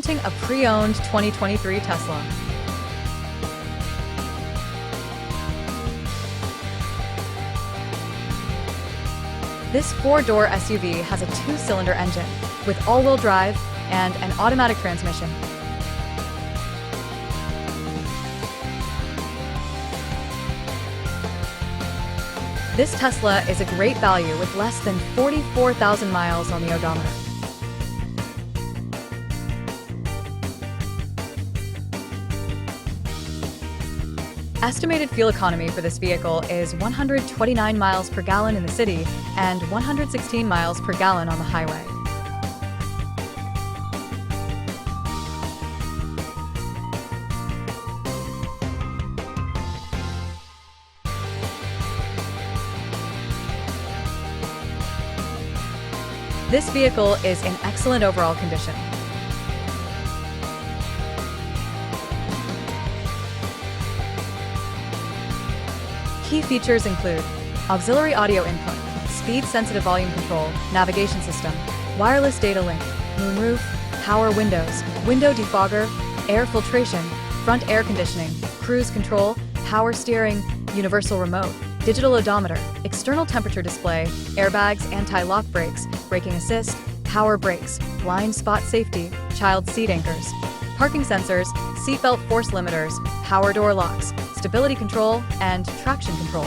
presenting a pre-owned 2023 Tesla. This four-door SUV has a two-cylinder engine with all-wheel drive and an automatic transmission. This Tesla is a great value with less than 44,000 miles on the odometer. Estimated fuel economy for this vehicle is 129 miles per gallon in the city and 116 miles per gallon on the highway. This vehicle is in excellent overall condition. Key features include auxiliary audio input, speed-sensitive volume control, navigation system, wireless data link, moonroof, power windows, window defogger, air filtration, front air conditioning, cruise control, power steering, universal remote, digital odometer, external temperature display, airbags, anti-lock brakes, braking assist, power brakes, blind spot safety, child seat anchors, parking sensors, seatbelt force limiters, power door locks, stability control, and traction control.